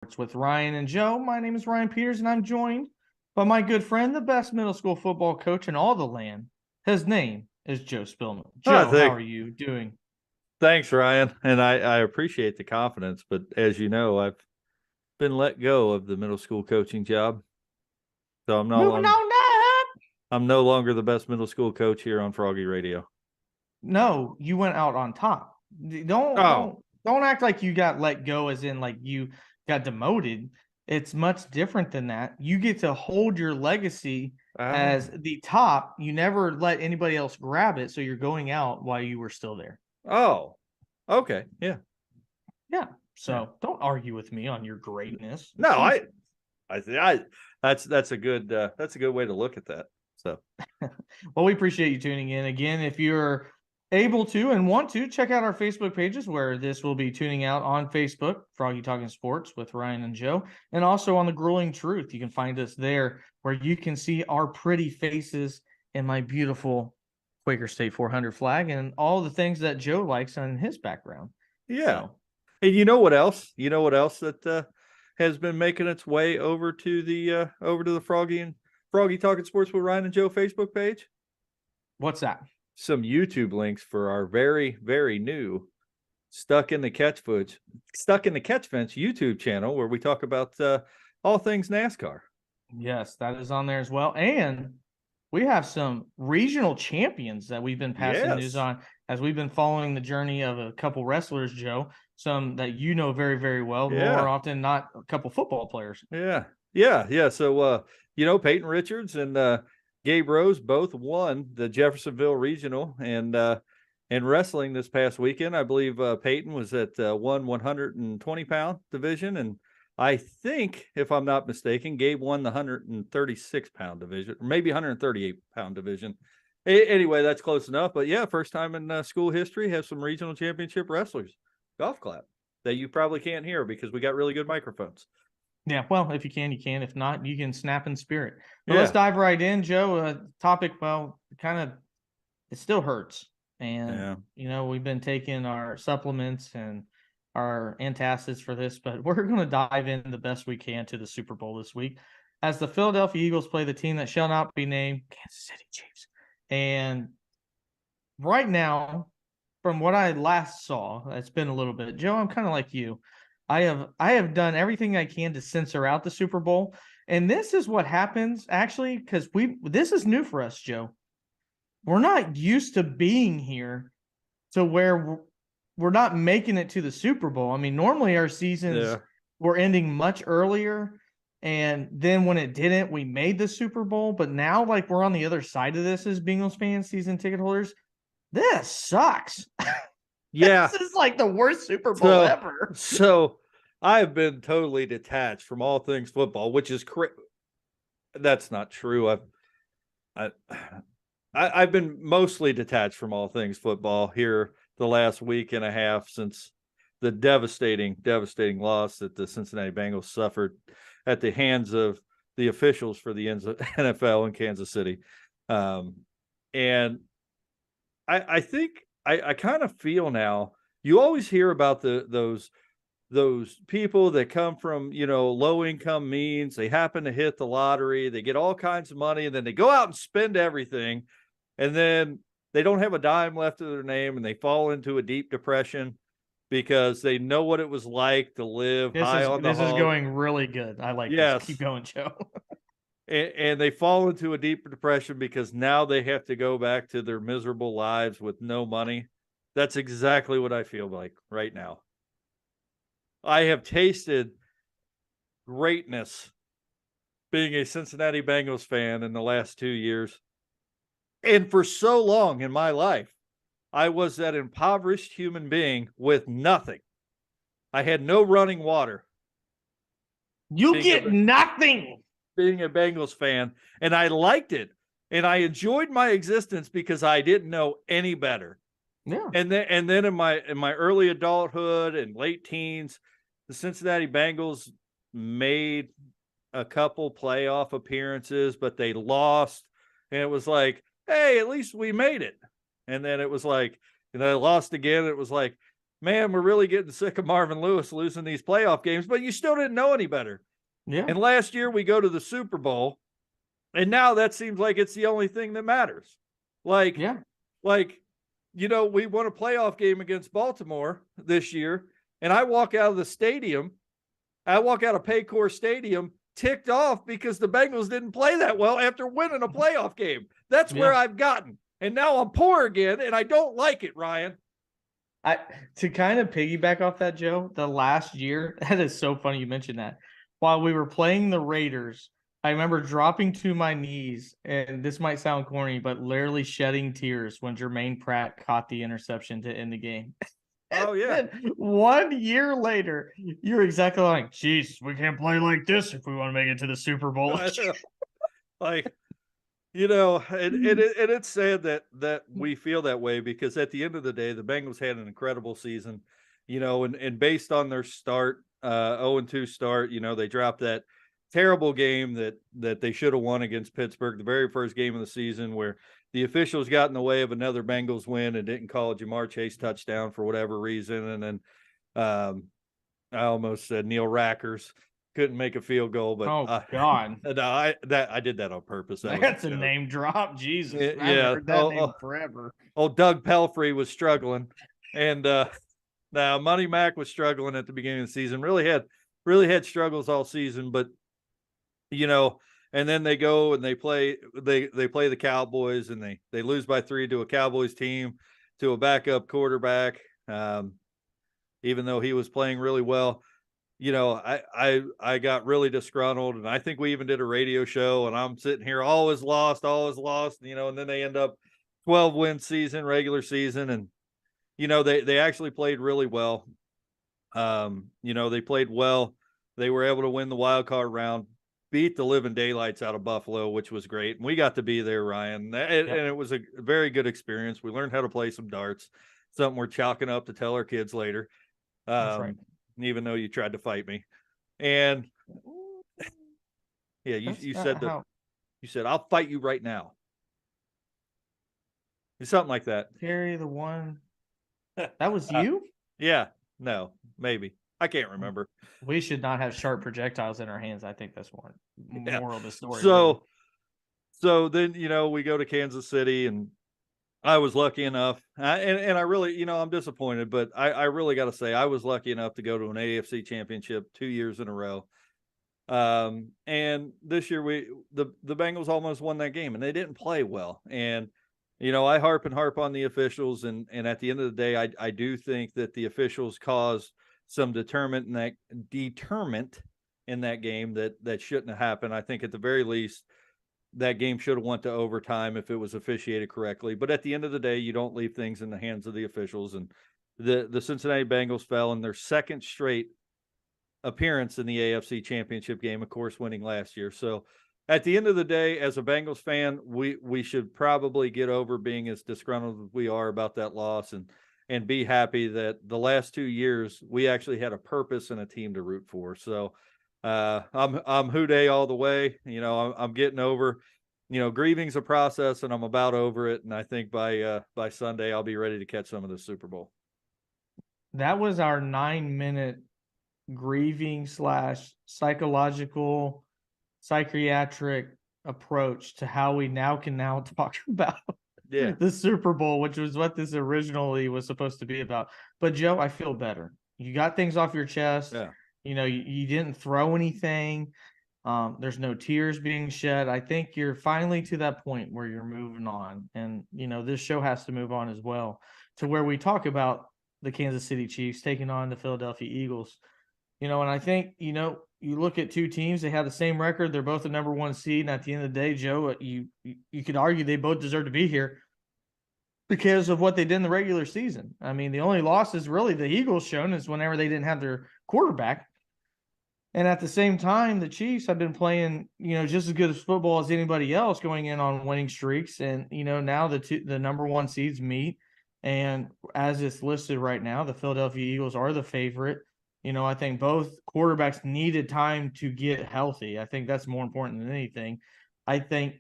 It's with Ryan and Joe. My name is Ryan Peters, and I'm joined by my good friend, the best middle school football coach in all the land. His name is Joe Spillman. Oh, Joe, how are you doing? thanks, Ryan. And I appreciate the confidence, but as you know, I've been let go of the middle school coaching job. So Moving on up. I'm no longer the best middle school coach here on Froggy Radio. No, you went out on top. Don't Oh, don't don't act like you got let go as in like you got demoted. It's much different than that. You get to hold your legacy oh, as the top. You never let anybody else grab it, so you're going out while you were still there. oh, okay. Yeah. Yeah. Yeah. So don't argue with me on your greatness. No, Jeez. that's a good way to look at that. So, Well, we appreciate you tuning in again. If you're able to and want to, check out our Facebook pages where this will be tuning out on Facebook, Froggy Talking Sports with Ryan and Joe, and also on the Grueling Truth. You can find us there where you can see our pretty faces and my beautiful Quaker State 400 flag and all the things that Joe likes on his background. yeah. So, And you know what else? You know what else that has been making its way over to the Froggy Talking Sports with Ryan and Joe Facebook page? what's that? Some YouTube links for our very, very new Stuck in the Catch Fence YouTube channel where we talk about all things NASCAR. Yes, that is on there as well. And we have some regional champions that we've been passing news Yes. on as we've been following the journey of a couple wrestlers, Joe. Some that you know very, very well, more Yeah. often not a couple football players. Yeah. Yeah. Yeah. So, Peyton Richards and Gabe Rose both won the Jeffersonville Regional and wrestling this past weekend. I believe Peyton was at 120-pound division. And I think, if I'm not mistaken, Gabe won the 136-pound division, or maybe 138-pound division. Anyway, that's close enough. But yeah, first time in school history, have some regional championship wrestlers. Golf clap that you probably can't hear because we got really good microphones. Yeah, well, if you can, you can. If not, you can snap in spirit. But let's Yeah. dive right in, Joe. Topic, well, kind of, it still hurts. And, Yeah. we've been taking our supplements and our antacids for this, but we're going to dive in the best we can to the Super Bowl this week as the Philadelphia Eagles play the team that shall not be named, Kansas City Chiefs. And right now, from what I last saw, it's been a little bit. Joe, I'm kind of like you. I have done everything I can to censor out the Super Bowl, and this is what happens actually because this is new for us, Joe. We're not used to being here to where we're not making it to the Super Bowl. I mean, normally our seasons were ending much earlier, and then when it didn't, we made the Super Bowl. But now, like we're on the other side of this as Bengals fans, season ticket holders. This sucks. Yeah. This is like the worst Super Bowl ever. So I've been totally detached from all things football, which is that's not true. I've been mostly detached from all things football here the last week and a half since the devastating loss that the Cincinnati Bengals suffered at the hands of the officials for the NFL in Kansas City. And I think I kind of feel now, you always hear about those people that come from, low income means, they happen to hit the lottery, they get all kinds of money, and then they go out and spend everything. And then they don't have a dime left of their name and they fall into a deep depression because they know what it was like to live high on the This is hog. going really good. I like this. Keep going, Joe. And they fall into a deep depression because now they have to go back to their miserable lives with no money. That's exactly what I feel like right now. I have tasted greatness being a Cincinnati Bengals fan in the last 2 years. And for so long in my life, I was that impoverished human being with nothing. I had no running water. You get nothing. Being a Bengals fan, and I liked it. And I enjoyed my existence because I didn't know any better. Yeah. And then in my early adulthood and late teens, the Cincinnati Bengals made a couple playoff appearances, but they lost. And it was like, hey, at least we made it. And then it was like, they lost again. It was like, man, we're really getting sick of Marvin Lewis losing these playoff games, but you still didn't know any better. Yeah. And last year we go to the Super Bowl, and now that seems like it's the only thing that matters. Like, Yeah. we won a playoff game against Baltimore this year, and I walk out of Paycor Stadium ticked off because the Bengals didn't play that well after winning a playoff game. That's where I've gotten. And now I'm poor again, and I don't like it, Ryan. To kind of piggyback off that, Joe, the last year, that is so funny you mentioned that. While we were playing the Raiders, I remember dropping to my knees, and this might sound corny, but literally shedding tears when Jermaine Pratt caught the interception to end the game. Oh, yeah. 1 year later, you're exactly like, geez, we can't play like this if we want to make it to the Super Bowl. Like, it's sad that we feel that way, because at the end of the day, the Bengals had an incredible season, and based on their start, 0-2 start, they dropped that terrible game that they should have won against Pittsburgh, the very first game of the season, where the officials got in the way of another Bengals win and didn't call a Jamar Chase touchdown for whatever reason. And then I almost said Neil Rackers couldn't make a field goal, but God, I did that on purpose. That's a name drop. Jesus, yeah, I haven't heard that name forever. Doug Pelfrey was struggling, and now Money Mac was struggling at the beginning of the season. Really had struggles all season, but and then they go and they play the Cowboys, and they lose by 3 to a Cowboys team, to a backup quarterback, even though he was playing really well. I got really disgruntled, and I think we even did a radio show, and I'm sitting here, all is lost, and then they end up 12-win season, regular season, and they actually played really well. They played well. They were able to win the wild card round, beat the living daylights out of Buffalo, which was great. And we got to be there, Ryan. And it was a very good experience. We learned how to play some darts, something we're chalking up to tell our kids later. That's right. Even though you tried to fight me. And yeah, you said, I'll fight you right now. Something like that. Carry the one. That was you? Yeah. No, maybe. I can't remember. We should not have sharp projectiles in our hands. I think that's one moral of the story. So then, we go to Kansas City, and I was lucky enough, and I really, I'm disappointed, but I really got to say, I was lucky enough to go to an AFC championship 2 years in a row. And this year the Bengals almost won that game, and they didn't play well. And, I harp on the officials, and at the end of the day, I do think that the officials caused some deterrent in that game that shouldn't have happened. I think at the very least, that game should have went to overtime if it was officiated correctly. But at the end of the day, you don't leave things in the hands of the officials. And the Cincinnati Bengals fell in their second straight appearance in the AFC Championship game, of course, winning last year. So at the end of the day, as a Bengals fan, we should probably get over being as disgruntled as we are about that loss, and be happy that the last 2 years we actually had a purpose and a team to root for. So I'm Houday all the way. I'm getting over, grieving's a process, and I'm about over it. And I think by Sunday, I'll be ready to catch some of the Super Bowl. That was our 9-minute grieving / psychological, psychiatric approach to how we can talk about the Super Bowl, which was what this originally was supposed to be about. But Joe, I feel better. You got things off your chest. Yeah. You didn't throw anything. There's no tears being shed. I think you're finally to that point where you're moving on. And, this show has to move on as well, to where we talk about the Kansas City Chiefs taking on the Philadelphia Eagles. And I think, you look at two teams, they have the same record. They're both the number 1 seed. And at the end of the day, Joe, you could argue they both deserve to be here because of what they did in the regular season. I mean, the only losses really the Eagles shown is whenever they didn't have their quarterback. And at the same time, the Chiefs have been playing, just as good as football as anybody else, going in on winning streaks. And, now the number 1 seeds meet. And as it's listed right now, the Philadelphia Eagles are the favorite. I think both quarterbacks needed time to get healthy. I think that's more important than anything. I think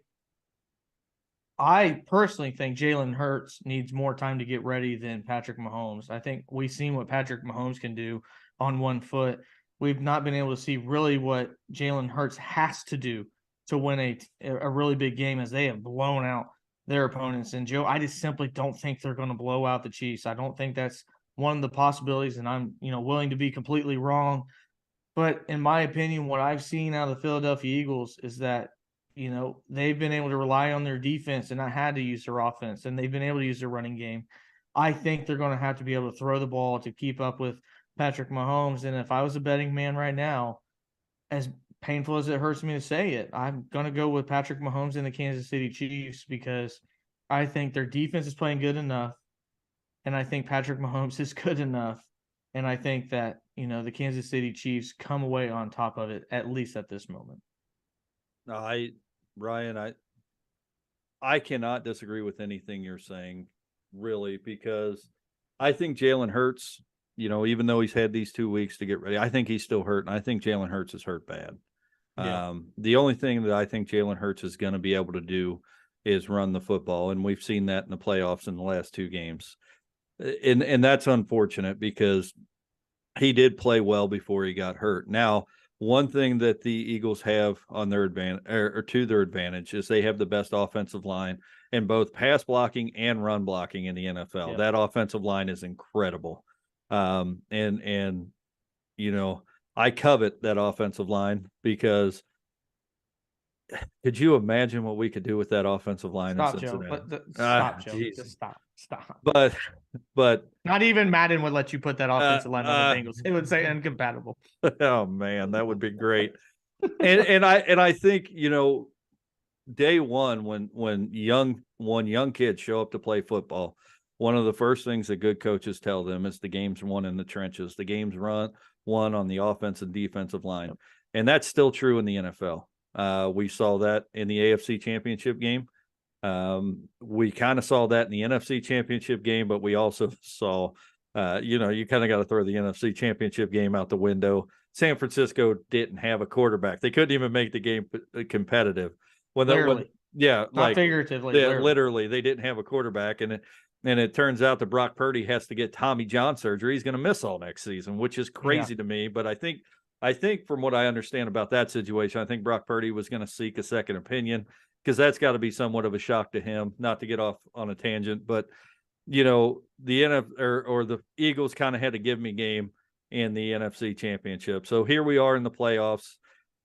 I personally think Jalen Hurts needs more time to get ready than Patrick Mahomes. I think we've seen what Patrick Mahomes can do on one foot. We've not been able to see really what Jalen Hurts has to do to win a really big game, as they have blown out their opponents. And Joe, I just simply don't think they're going to blow out the Chiefs. I don't think that's one of the possibilities, and I'm willing to be completely wrong. But in my opinion, what I've seen out of the Philadelphia Eagles is that, they've been able to rely on their defense and not had to use their offense, and they've been able to use their running game. I think they're going to have to be able to throw the ball to keep up with Patrick Mahomes. And if I was a betting man right now, as painful as it hurts me to say it, I'm going to go with Patrick Mahomes and the Kansas City Chiefs, because I think their defense is playing good enough, and I think Patrick Mahomes is good enough. And I think that, the Kansas City Chiefs come away on top of it, at least at this moment. Ryan, I cannot disagree with anything you're saying, really, because I think Jalen Hurts, even though he's had these 2 weeks to get ready, I think he's still hurt, and I think Jalen Hurts is hurt bad. Yeah. The only thing that I think Jalen Hurts is going to be able to do is run the football, and we've seen that in the playoffs in the last 2 games. And that's unfortunate, because he did play well before he got hurt. Now, one thing that the Eagles have on their advantage, or to their advantage, is they have the best offensive line in both pass blocking and run blocking in the NFL. Yeah. That offensive line is incredible. And I covet that offensive line, because could you imagine what we could do with that offensive line in Cincinnati? Joe. Stop, Joe. Just stop. But not even Madden would let you put that offensive line on the Bengals. It would say incompatible. Oh man, that would be great. and I think, day one, when young kids show up to play football, one of the first things that good coaches tell them is the game's won in the trenches. The game's won on the offense and defensive line. And that's still true in the NFL. We saw that in the AFC Championship game. We kind of saw that in the NFC Championship game, but we also saw, you kind of got to throw the NFC Championship game out the window. San Francisco didn't have a quarterback. They couldn't even make the game competitive. Literally. Not figuratively. Literally, they didn't have a quarterback, and it turns out that Brock Purdy has to get Tommy John surgery. He's going to miss all next season, which is crazy to me. But I think from what I understand about that situation, I think Brock Purdy was going to seek a second opinion, because that's got to be somewhat of a shock to him. Not to get off on a tangent, but the the Eagles kind of had a give me game in the NFC Championship. So here we are in the playoffs.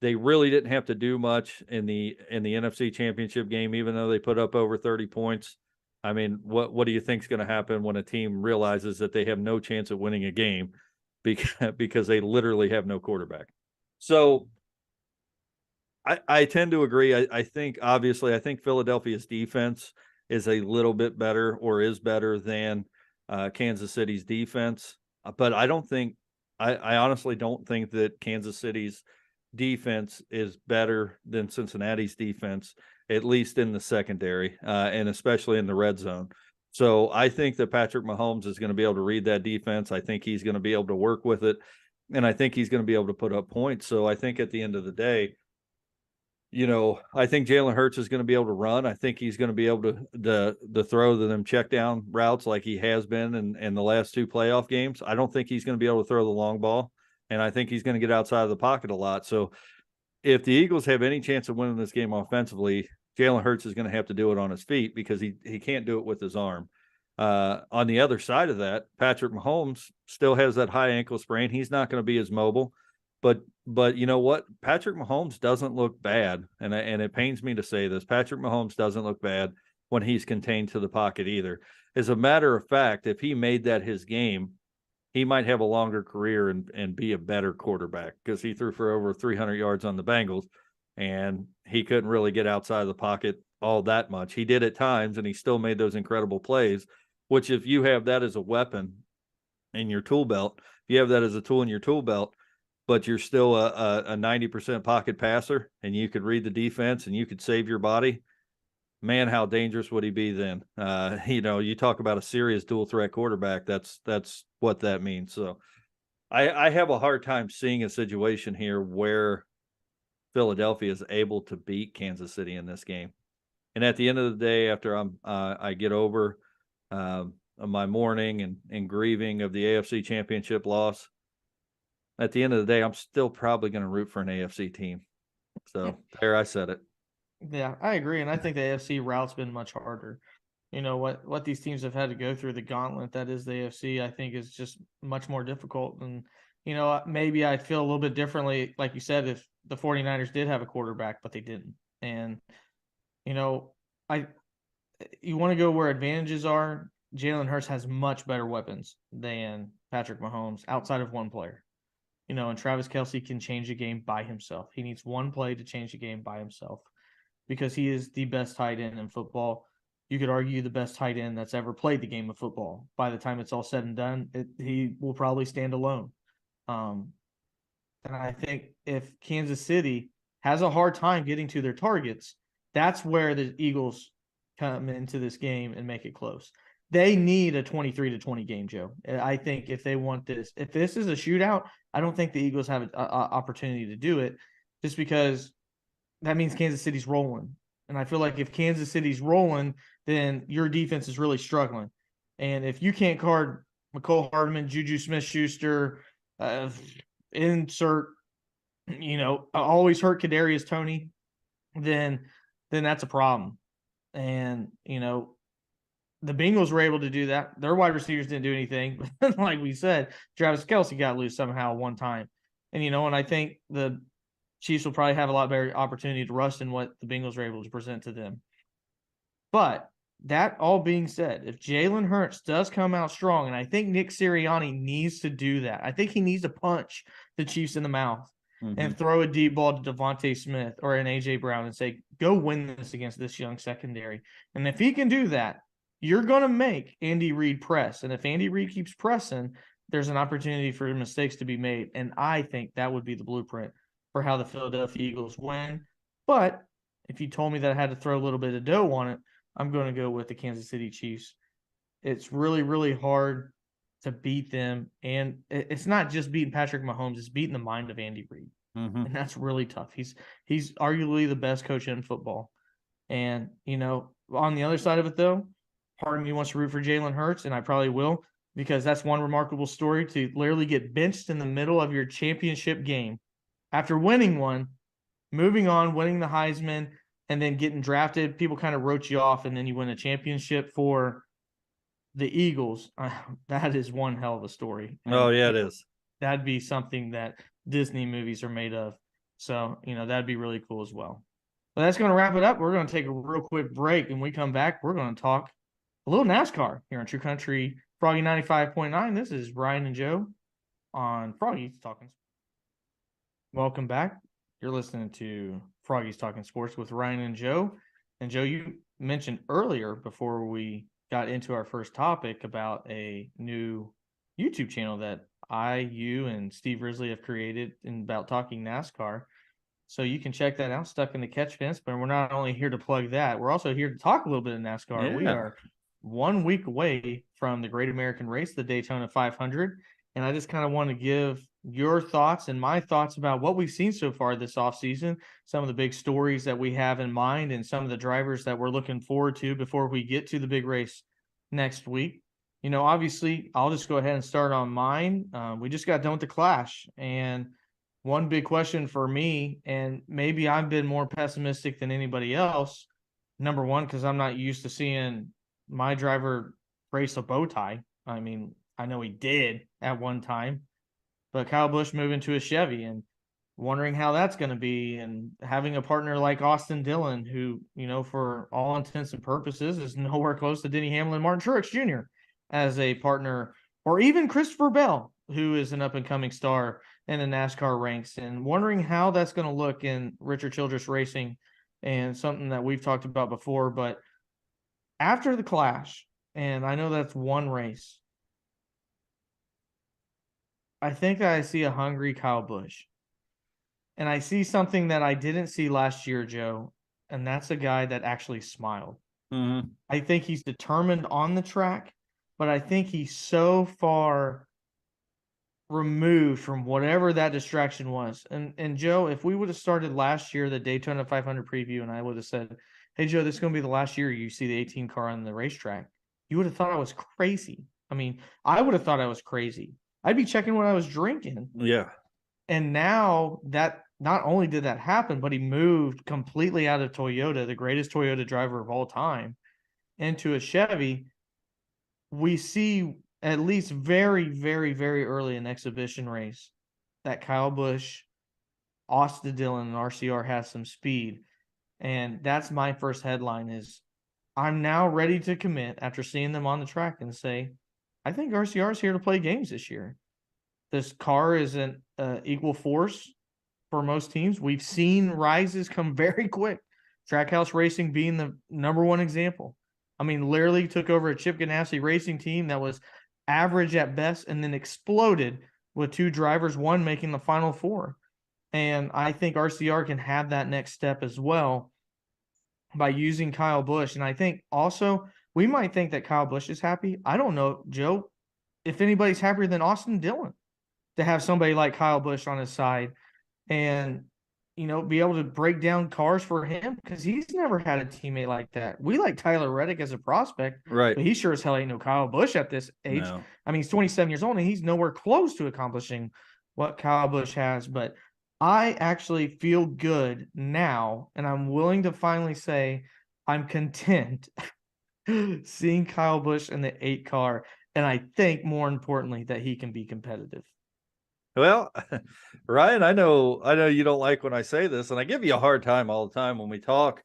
They really didn't have to do much in the NFC Championship game, even though they put up over 30 points. I mean, what do you think is going to happen when a team realizes that they have no chance of winning a game because they literally have no quarterback? So I tend to agree. I think Philadelphia's defense is a little bit better, or is better than Kansas City's defense. But I honestly don't think that Kansas City's defense is better than Cincinnati's defense, at least in the secondary, and especially in the red zone. So I think that Patrick Mahomes is going to be able to read that defense. I think he's going to be able to work with it, and I think he's going to be able to put up points. So I think at the end of the day, I think Jalen Hurts is going to be able to run. I think he's going to be able to throw them check down routes like he has been in the last 2 playoff games. I don't think he's going to be able to throw the long ball, and I think he's going to get outside of the pocket a lot. So if the Eagles have any chance of winning this game offensively, Jalen Hurts is going to have to do it on his feet, because he can't do it with his arm. On the other side of that, Patrick Mahomes still has that high ankle sprain. He's not going to be as mobile. But you know what? Patrick Mahomes doesn't look bad, and it pains me to say this. Patrick Mahomes doesn't look bad when he's contained to the pocket either. As a matter of fact, if he made that his game, he might have a longer career and be a better quarterback, because he threw for over 300 yards on the Bengals, and he couldn't really get outside of the pocket all that much. He did at times, and he still made those incredible plays, which if you have that as a weapon in your tool belt, if you have that as a tool in your tool belt, but you're still a 90% pocket passer, and you could read the defense and you could save your body, man, how dangerous would he be then? You talk about a serious dual threat quarterback. That's what that means. So I have a hard time seeing a situation here where Philadelphia is able to beat Kansas City in this game. And at the end of the day, after I get over my mourning and grieving of the AFC Championship loss, at the end of the day, I'm still probably going to root for an AFC team. So there, I said it. Yeah, I agree, and I think the AFC route's been much harder. You know what these teams have had to go through, the gauntlet that is the AFC, I think is just much more difficult. And maybe I feel a little bit differently, like you said, if the 49ers did have a quarterback, but they didn't. And I you want to go where advantages are. Jalen Hurts has much better weapons than Patrick Mahomes outside of one player. And Travis Kelce can change a game by himself. He needs one play to change a game by himself because he is the best tight end in football. You could argue the best tight end that's ever played the game of football. By the time it's all said and done, he will probably stand alone. And I think if Kansas City has a hard time getting to their targets, that's where the Eagles come into this game and make it close. They need a 23-20 game, Joe. I think if they want this, if this is a shootout, I don't think the Eagles have an opportunity to do it just because that means Kansas City's rolling. And I feel like if Kansas City's rolling, then your defense is really struggling. And if you can't guard McCole Hardman, Juju Smith-Schuster, insert, always hurt Kadarius Toney, then that's a problem. And, the Bengals were able to do that. Their wide receivers didn't do anything. But like we said, Travis Kelce got loose somehow one time. And, and I think the Chiefs will probably have a lot better opportunity to rush than what the Bengals were able to present to them. But that all being said, if Jalen Hurts does come out strong, and I think Nick Sirianni needs to do that. I think he needs to punch the Chiefs in the mouth and throw a deep ball to Devontae Smith or an A.J. Brown and say, go win this against this young secondary. And if he can do that, you're going to make Andy Reid press. And if Andy Reid keeps pressing, there's an opportunity for mistakes to be made. And I think that would be the blueprint for how the Philadelphia Eagles win. But if you told me that I had to throw a little bit of dough on it, I'm going to go with the Kansas City Chiefs. It's really, really hard to beat them. And it's not just beating Patrick Mahomes, it's beating the mind of Andy Reid. And that's really tough. He's arguably the best coach in football. And, on the other side of it, though, part of me wants to root for Jalen Hurts, and I probably will, because that's one remarkable story to literally get benched in the middle of your championship game after winning one, moving on, winning the Heisman, and then getting drafted. People kind of wrote you off, and then you win a championship for the Eagles. That is one hell of a story. Oh, yeah, it is. That'd be something that Disney movies are made of. So, that'd be really cool as well. But that's going to wrap it up. We're going to take a real quick break. And when we come back, we're going to talk a little NASCAR here on True Country Froggy 95.9. This is Ryan and Joe on Froggy's Talking. Welcome back. You're listening to Froggy's Talking Sports with Ryan and Joe. And Joe, you mentioned earlier before we got into our first topic about a new YouTube channel that you and Steve Risley have created about talking NASCAR. So you can check that out, Stuck in the Catch Fence. But we're not only here to plug that, we're also here to talk a little bit of NASCAR. Yeah. We are 1 week away from the Great American Race, the Daytona 500. And I just kind of want to give your thoughts and my thoughts about what we've seen so far this offseason, some of the big stories that we have in mind, and some of the drivers that we're looking forward to before we get to the big race next week. Obviously, I'll just go ahead and start on mine. We just got done with the Clash. And one big question for me, and maybe I've been more pessimistic than anybody else, number one, because I'm not used to seeing my driver race a bow tie. I mean, I know he did at one time, but Kyle Busch moving to a Chevy and wondering how that's going to be, and having a partner like Austin Dillon, who, for all intents and purposes is nowhere close to Denny Hamlin, Martin Truex Jr. as a partner, or even Christopher Bell, who is an up-and-coming star in the NASCAR ranks, and wondering how that's going to look in Richard Childress Racing, and something that we've talked about before. But after the Clash, and I know that's one race, I think I see a hungry Kyle Busch. And I see something that I didn't see last year, Joe, and that's a guy that actually smiled. I think he's determined on the track, but I think he's so far removed from whatever that distraction was. And Joe, if we would have started last year, the Daytona 500 preview, and I would have said, "Hey Joe, this is going to be the last year you see the 18 car on the racetrack," you would have thought I was crazy. I mean, I would have thought I was crazy. I'd be checking what I was drinking. Yeah. And now that not only did that happen, but he moved completely out of Toyota, the greatest Toyota driver of all time, into a Chevy. We see at least very, very, very early in exhibition race that Kyle Busch, Austin Dillon, and RCR has some speed. And that's my first headline is I'm now ready to commit after seeing them on the track and say, I think RCR is here to play games this year. This car is an equal force for most teams. We've seen rises come very quick. Trackhouse Racing being the number one example. I mean, literally took over a Chip Ganassi racing team that was average at best and then exploded with 2 drivers, one making the final 4. And I think RCR can have that next step as well by using Kyle Busch. And I think also we might think that Kyle Busch is happy. I don't know, Joe, if anybody's happier than Austin Dillon to have somebody like Kyle Busch on his side and, be able to break down cars for him because he's never had a teammate like that. We like Tyler Reddick as a prospect, Right. but he sure as hell ain't no Kyle Busch at this age. No. I mean, he's 27 years old and he's nowhere close to accomplishing what Kyle Busch has. But I actually feel good now, and I'm willing to finally say I'm content seeing Kyle Busch in the 8 car. And I think more importantly that he can be competitive. Well, Ryan, I know you don't like when I say this, and I give you a hard time all the time when we talk,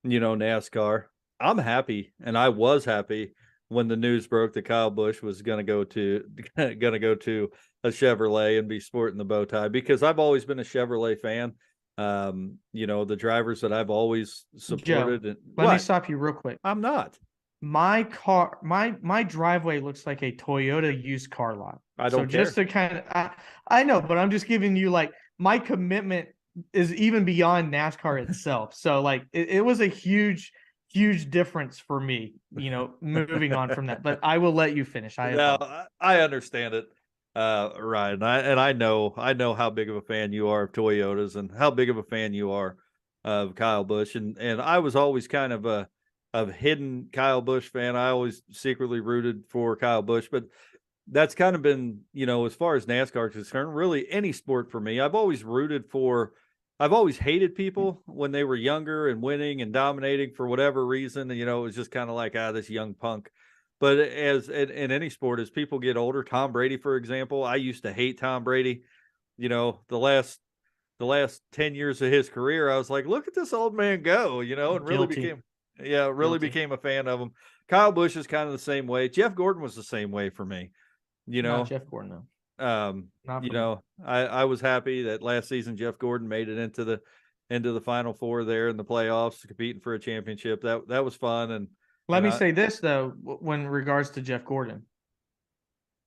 NASCAR. I'm happy, and I was happy when the news broke that Kyle Busch was going to go to a Chevrolet and be sporting the bow tie, because I've always been a Chevrolet fan. The drivers that I've always supported. Joe, and let me stop you real quick. I'm not. My car, my driveway looks like a Toyota used car lot. I don't care. Just to kind of, I know, but I'm just giving you like my commitment is even beyond NASCAR itself. So like it was a huge difference for me, moving on from that. But I will let you finish. I understand it, Ryan. I know how big of a fan you are of Toyotas and how big of a fan you are of Kyle Busch. And I was always kind of a hidden Kyle Busch fan. I always secretly rooted for Kyle Busch, but that's kind of been, as far as NASCAR is concerned, really any sport for me. I've always hated people when they were younger and winning and dominating for whatever reason. And, it was just kind of like, this young punk. But as in any sport, as people get older, Tom Brady, for example, I used to hate Tom Brady. The last 10 years of his career, I was like, look at this old man go, and really became a fan of him. Kyle Busch is kind of the same way. Jeff Gordon was the same way for me. Not Jeff Gordon, no. I was happy that last season Jeff Gordon made it into the Final Four there in the playoffs, competing for a championship. That was fun. And let me say this though, when regards to Jeff Gordon,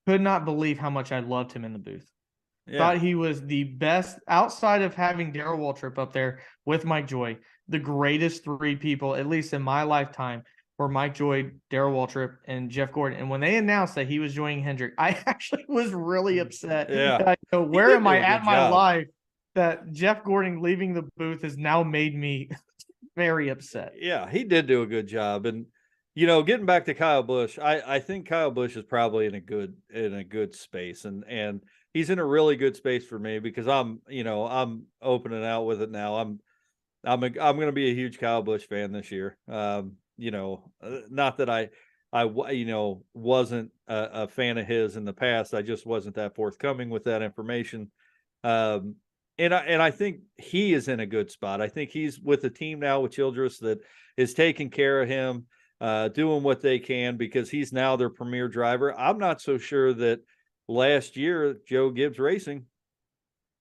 could not believe how much I loved him in the booth. Yeah. Thought he was the best outside of having Darrell Waltrip up there with Mike Joy. The greatest 3 people, at least in my lifetime, were Mike Joy, Darrell Waltrip, and Jeff Gordon. And when they announced that he was joining Hendrick, I actually was really upset. Yeah. Where am I at my life that Jeff Gordon leaving the booth has now made me very upset? Yeah, he did do a good job. And, getting back to Kyle Busch, I think Kyle Busch is probably in a good space. And he's in a really good space for me because I'm opening out with it now. I'm going to be a huge Kyle Busch fan this year. Not that I wasn't a fan of his in the past. I just wasn't that forthcoming with that information. And I think he is in a good spot. I think he's with a team now with Childress that is taking care of him, doing what they can because he's now their premier driver. I'm not so sure that last year Joe Gibbs Racing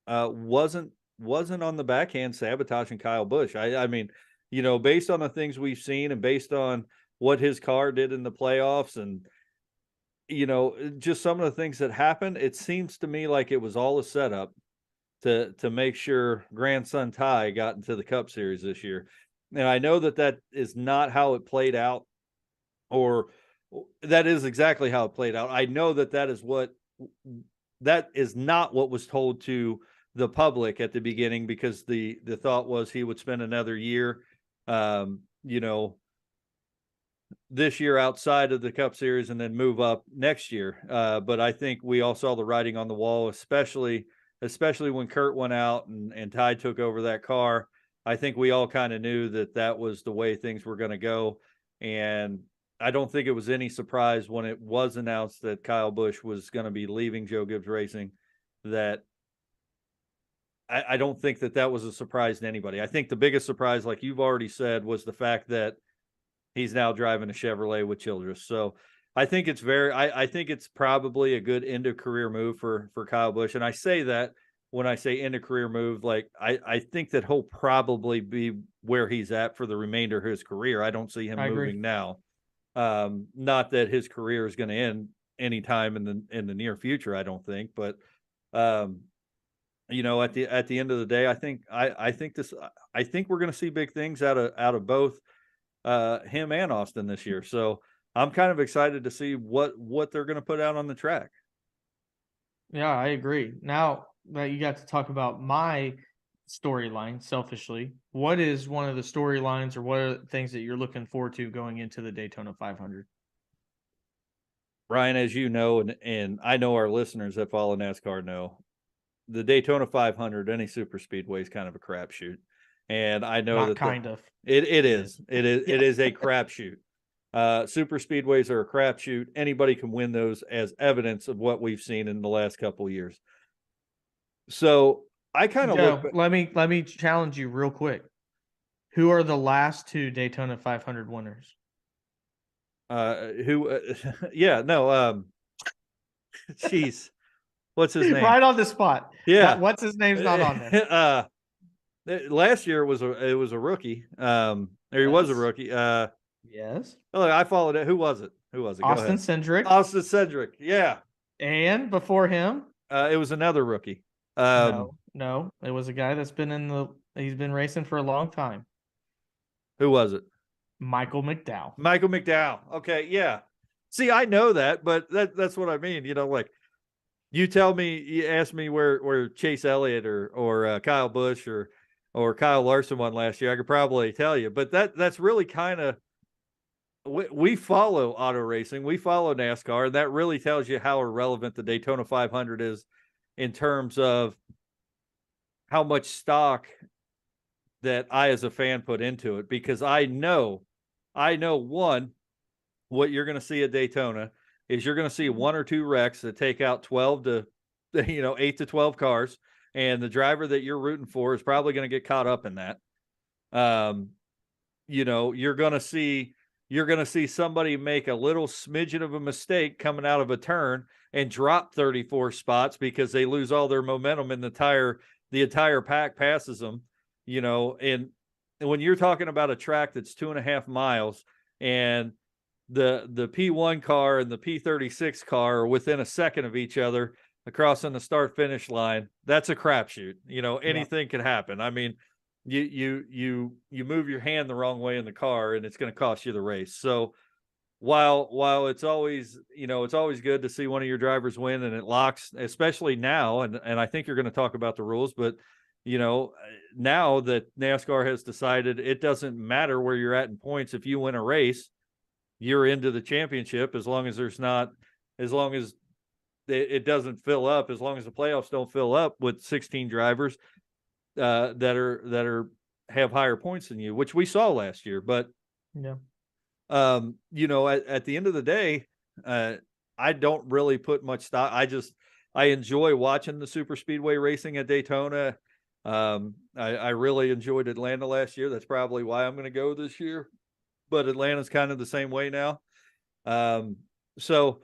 wasn't on the backhand sabotaging Kyle Busch. I mean, based on the things we've seen and based on what his car did in the playoffs and, just some of the things that happened, it seems to me like it was all a setup to make sure grandson Ty got into the Cup Series this year. And I know that is not how it played out, or that is exactly how it played out. I know that is not what was told to the public at the beginning, because the thought was he would spend another year this year outside of the Cup Series and then move up next year. But I think we all saw the writing on the wall, especially when Kurt went out and Ty took over that car. I think we all kind of knew that was the way things were going to go. And I don't think it was any surprise when it was announced that Kyle Busch was going to be leaving Joe Gibbs Racing, that I don't think that was a surprise to anybody. I think the biggest surprise, like you've already said, was the fact that he's now driving a Chevrolet with Childress. So I think it's I think it's probably a good end of career move for Kyle Busch. And I say that when I say end of career move, like I think that he'll probably be where he's at for the remainder of his career. I don't see him moving now. Not that his career is going to end anytime in the near future, I don't think, but at the end of the day, I think we're going to see big things out of both him and Austin this year. So I'm kind of excited to see what they're going to put out on the track. Yeah, I agree. Now that you got to talk about my storyline, selfishly, what is one of the storylines or what are the things that you're looking forward to going into the Daytona 500? Ryan, as you know, and I know our listeners that follow NASCAR know, the Daytona 500, any super speedway is kind of a crapshoot. And I know Not kind of. It is a crapshoot. Super speedways are a crapshoot. Anybody can win those, as evidence of what we've seen in the last couple of years. So I kind of let me challenge you real quick. Who are the last two Daytona 500 winners? Jeez. What's his name? Right on the spot. Yeah. What's his name's not on there. Last year it was a rookie. Or he was a rookie. Yes. Oh, I followed it. Who was it? Austin Cindric. Austin Cindric. Yeah. And before him, it was another rookie. No, it was a guy that's been he's been racing for a long time. Who was it? Michael McDowell. Michael McDowell. Okay, yeah. See, I know that, but that's what I mean. Like you ask me where Chase Elliott or Kyle Busch or Kyle Larson won last year, I could probably tell you. But that's really kind of, we follow auto racing, we follow NASCAR, and that really tells you how irrelevant the Daytona 500 is in terms of how much stock that I as a fan put into it, because I know one, what you're going to see at Daytona is you're going to see one or two wrecks that take out 8 to 12 cars, and the driver that you're rooting for is probably going to get caught up in that. You're going to see somebody make a little smidgen of a mistake coming out of a turn and drop 34 spots because they lose all their momentum and the entire pack passes them, and when you're talking about a track that's 2.5 miles and the P1 car and the P36 car are within a second of each other across on the start finish line, that's a crapshoot. Anything can happen. I mean, you move your hand the wrong way in the car and it's going to cost you the race. So while it's always good to see one of your drivers win and it locks, especially now, and I think you're going to talk about the rules, but now that NASCAR has decided it doesn't matter where you're at in points, if you win a race, you're into the championship, as long as it doesn't fill up, as long as the playoffs don't fill up with 16 drivers that have higher points than you, which we saw last year. But yeah, at the end of the day, I don't really put much stock. I enjoy watching the super speedway racing at Daytona. I really enjoyed Atlanta last year. That's probably why I'm going to go this year. But Atlanta's kind of the same way now. So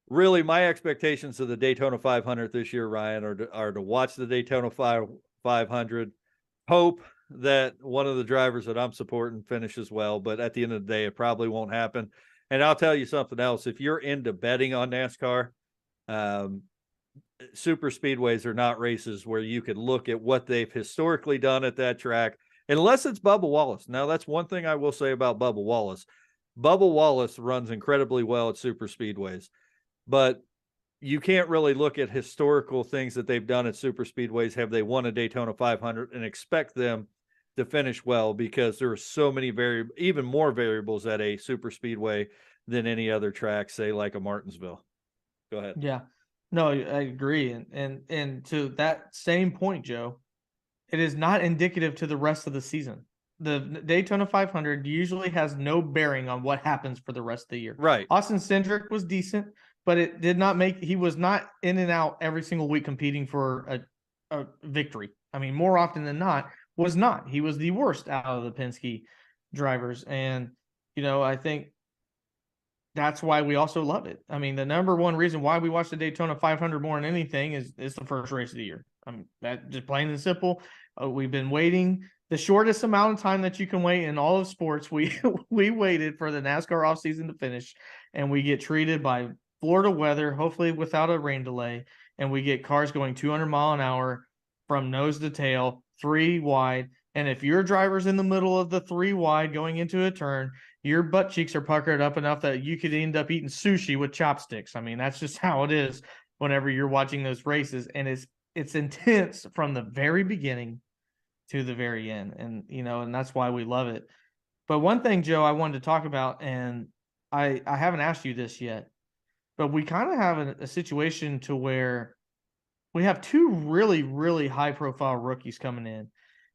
really my expectations of the Daytona 500 this year, Ryan, are to watch the Daytona 500, hope that one of the drivers that I'm supporting finishes well, but at the end of the day, it probably won't happen. And I'll tell you something else. If you're into betting on NASCAR, super speedways are not races where you could look at what they've historically done at that track, unless it's Bubba Wallace. Now, that's one thing I will say about Bubba Wallace. Bubba Wallace runs incredibly well at super speedways, but you can't really look at historical things that they've done at super speedways. Have they won a Daytona 500 and expect them to finish well, because there are so many even more variables at a super speedway than any other track, say like a Martinsville. Go ahead. Yeah. No, I agree. And to that same point, Joe, it is not indicative to the rest of the season. The Daytona 500 usually has no bearing on what happens for the rest of the year. Right. Austin Cindric was decent, but it did not make, he was not in and out every single week competing for a victory. I mean, more often than not, was not. He was the worst out of the Penske drivers. And, I think that's why we also love it. I mean, the number one reason why we watch the Daytona 500 more than anything is it's the first race of the year. I mean, that just plain and simple. We've been waiting the shortest amount of time that you can wait in all of sports. We waited for the NASCAR offseason to finish, and we get treated by Florida weather, hopefully without a rain delay, and we get cars going 200 mile an hour from nose to tail, 3 wide. And if your driver's in the middle of the 3 wide going into a turn, your butt cheeks are puckered up enough that you could end up eating sushi with chopsticks. I mean, that's just how it is whenever you're watching those races. And it's intense from the very beginning to the very end. And, and that's why we love it. But one thing, Joe, I wanted to talk about, and I haven't asked you this yet, but we kind of have a situation to where we have 2 really, really high profile rookies coming in.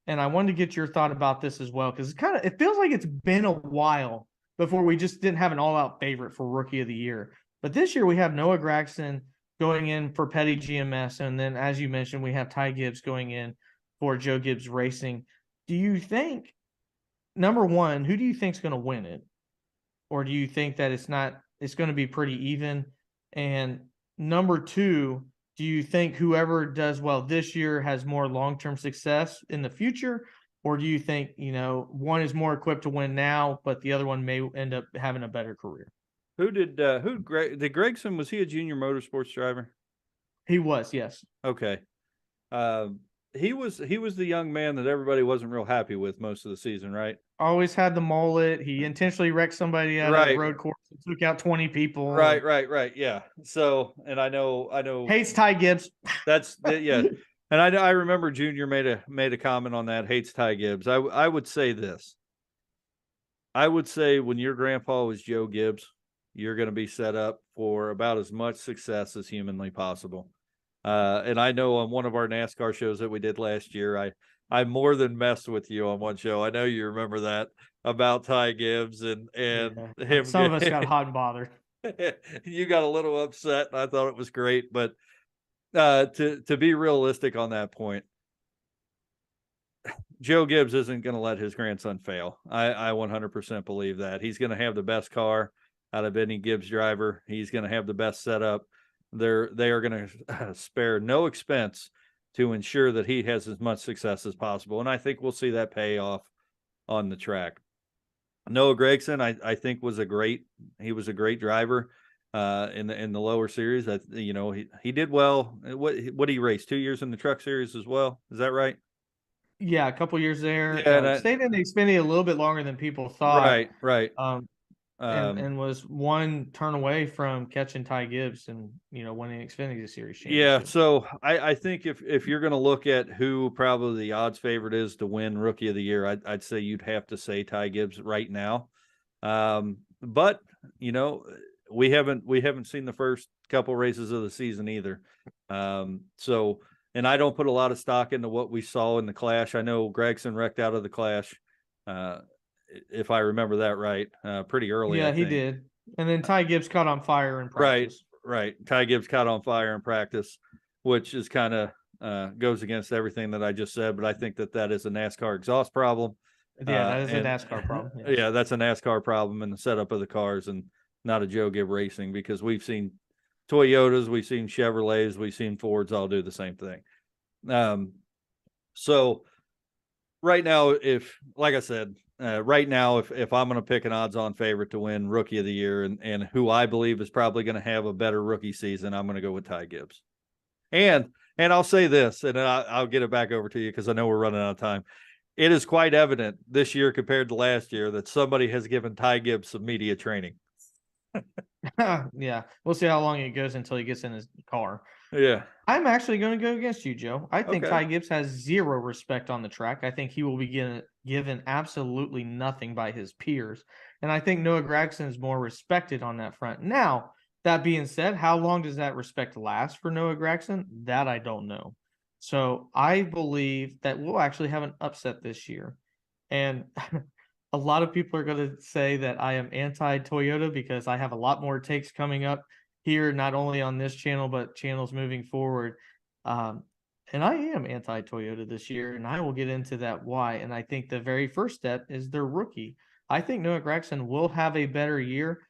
And I wanted to get your thought about this as well, because it feels like it's been a while before we just didn't have an all-out favorite for Rookie of the Year. But this year we have Noah Gragson going in for Petty GMS, and then, as you mentioned, we have Ty Gibbs going in for Joe Gibbs Racing. Do you think, number one, who do you think is going to win it? Or do you think that it's going to be pretty even? And number two, do you think whoever does well this year has more long-term success in the future? Or do you think, one is more equipped to win now, but the other one may end up having a better career? Did Gregson, was he a junior motorsports driver? He was, yes. Okay. He was the young man that everybody wasn't real happy with most of the season, right? Always had the mullet. He intentionally wrecked somebody at a road course and took out 20 people. Right. Yeah. So, and I know. Hates Ty Gibbs. Yeah. And I remember Junior made a comment on that. Hates Ty Gibbs. I would say this. I would say when your grandpa was Joe Gibbs, you're going to be set up for about as much success as humanly possible. And I know on one of our NASCAR shows that we did last year, I more than messed with you on one show. I know you remember that, about Ty Gibbs and him. Some of us got hot and bothered. You got a little upset, and I thought it was great. But to be realistic on that point, Joe Gibbs isn't going to let his grandson fail. I 100% believe that. He's going to have the best car out of any Gibbs driver. He's going to have the best setup. They are going to spare no expense to ensure that he has as much success as possible. And I think we'll see that pay off on the track. Noah Gragson, I think was a great driver in the lower series. He did well. What did he race? 2 years in the truck series as well. Is that right? Yeah, a couple years there. Yeah, stayed in the Xfinity a little bit longer than people thought. Right. And was one turn away from catching Ty Gibbs and winning Xfinity Series championship. Yeah, so I think if you're going to look at who probably the odds favorite is to win Rookie of the Year, I'd say you'd have to say Ty Gibbs right now. But we haven't seen the first couple races of the season either. So, and I don't put a lot of stock into what we saw in the Clash. I know Gragson wrecked out of the Clash. If I remember that right, pretty early. Yeah, he did. And then Ty Gibbs caught on fire in practice. Right. Ty Gibbs caught on fire in practice, which is kind of goes against everything that I just said. But I think that is a NASCAR exhaust problem. Yeah, that is a NASCAR problem. Yes. Yeah, that's a NASCAR problem in the setup of the cars, and not a Joe Gibbs Racing, because we've seen Toyotas, we've seen Chevrolets, we've seen Fords all do the same thing. So right now, if I'm going to pick an odds-on favorite to win Rookie of the Year and who I believe is probably going to have a better rookie season, I'm going to go with Ty Gibbs. And I'll say this, and I'll get it back over to you because I know we're running out of time. It is quite evident this year compared to last year that somebody has given Ty Gibbs some media training. Yeah, we'll see how long it goes until he gets in his car. Yeah. I'm actually going to go against you, Joe. I think Okay. Ty Gibbs has zero respect on the track. I think he will be given absolutely nothing by his peers. And I think Noah Gragson is more respected on that front. Now, that being said, how long does that respect last for Noah Gragson? That I don't know. So I believe that we'll actually have an upset this year. And a lot of people are going to say that I am anti Toyota because I have a lot more takes coming up here, not only on this channel, but channels moving forward. Um, and I am anti Toyota this year, and I will get into that why. And I think the very first step is their rookie. I think Noah Gragson will have a better year.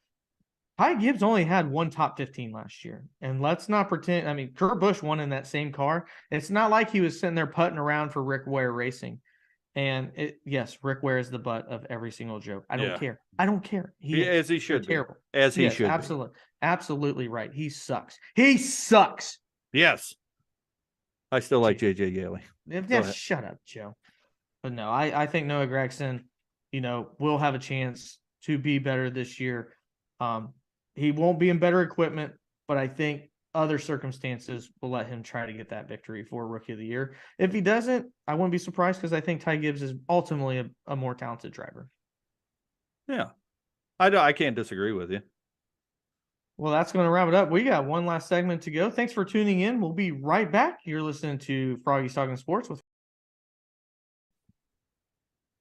Ty Gibbs only had one top 15 last year. And let's not pretend. I mean, Kurt Busch won in that same car. It's not like he was sitting there putting around for Rick Ware Racing. And yes, Rick Ware is the butt of every single joke. I don't Yeah. care. I don't care. He is. As he They're should be. terrible. As he Yes, should absolutely. Absolutely right. He sucks. He sucks. be. Yes. I still like Jeez. JJ Yeley. Yeah, shut up, Joe. But no, I think Noah Gragson, will have a chance to be better this year. He won't be in better equipment, but I think other circumstances will let him try to get that victory for Rookie of the Year. If he doesn't, I wouldn't be surprised because I think Ty Gibbs is ultimately a more talented driver. Yeah. I can't disagree with you. Well, that's going to wrap it up. We got one last segment to go. Thanks for tuning in. We'll be right back. You're listening to Froggy's Talking Sports with.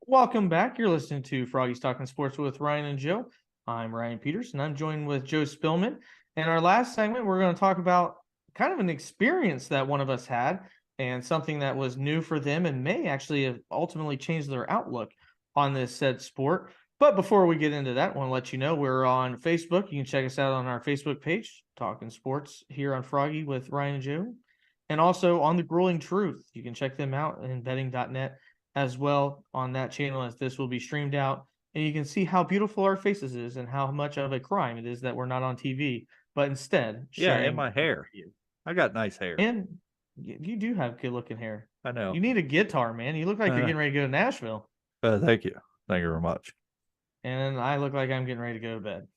Welcome back. You're listening to Froggy's Talking Sports with Ryan and Joe. I'm Ryan Peters, and I'm joined with Joe Spillman. In our last segment, we're going to talk about kind of an experience that one of us had and something that was new for them and may actually have ultimately changed their outlook on this said sport. But before we get into that, I want to let you know we're on Facebook. You can check us out on our Facebook page, Talking Sports here on Froggy with Ryan and Joe. And also on The Grueling Truth. You can check them out in betting.net as well on that channel as this will be streamed out. And you can see how beautiful our faces is and how much of a crime it is that we're not on TV, but instead sharing. And my hair. I got nice hair. And you do have good looking hair. I know. You need a guitar, man. You look like you're getting ready to go to Nashville. Thank you. Thank you very much. And I look like I'm getting ready to go to bed.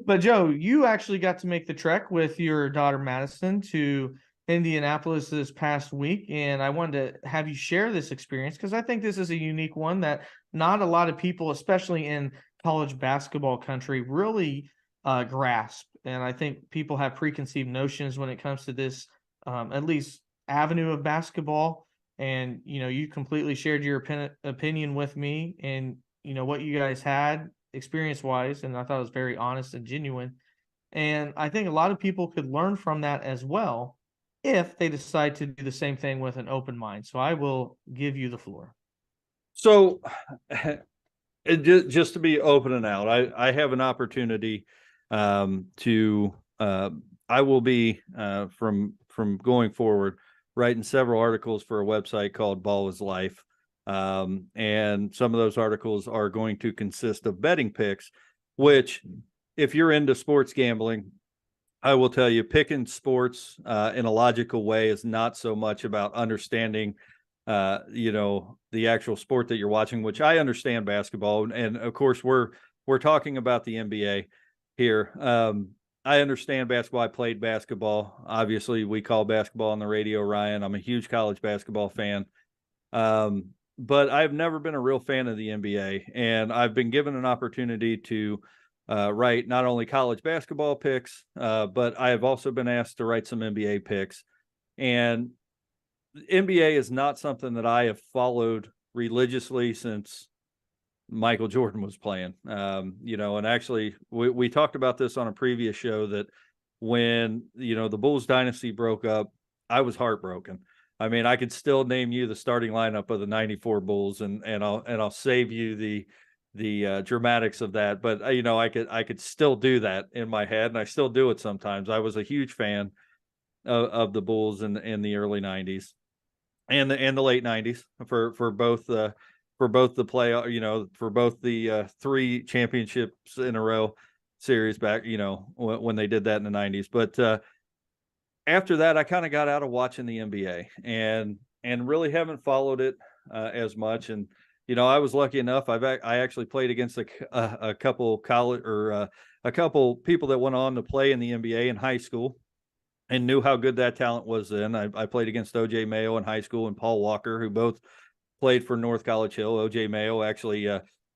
But Joe, you actually got to make the trek with your daughter Madison to Indianapolis this past week, and I wanted to have you share this experience because I think this is a unique one that not a lot of people, especially in college basketball country, really grasp. And I think people have preconceived notions when it comes to this, at least avenue of basketball. And you completely shared your opinion with me, and what you guys had experience wise, and I thought it was very honest and genuine. And I think a lot of people could learn from that as well if they decide to do the same thing with an open mind. So I will give you the floor. So just to be open and out, I have an opportunity to I will be from going forward writing several articles for a website called Ball is Life. And some of those articles are going to consist of betting picks, which if you're into sports gambling, I will tell you picking sports in a logical way is not so much about understanding, the actual sport that you're watching, which I understand basketball. And of course we're talking about the NBA here. I understand basketball. I played basketball. Obviously we call basketball on the radio, Ryan. I'm a huge college basketball fan. But I've never been a real fan of the NBA, and I've been given an opportunity to write not only college basketball picks, but I have also been asked to write some NBA picks. And NBA is not something that I have followed religiously since Michael Jordan was playing. And actually we talked about this on a previous show that when, the Bulls dynasty broke up, I was heartbroken. I mean, I could still name you the starting lineup of the '94 Bulls, and I'll save you the dramatics of that. But I could still do that in my head, and I still do it sometimes. I was a huge fan of the Bulls in the early '90s and the late '90s for both the play, for both the 3 championships in a row series back, when they did that in the '90s. But after that, I kind of got out of watching the NBA and really haven't followed it as much. And, I was lucky enough. I actually played against a couple college or a couple people that went on to play in the NBA in high school, and knew how good that talent was then. I played against OJ Mayo in high school and Paul Walker, who both played for North College Hill. OJ Mayo actually,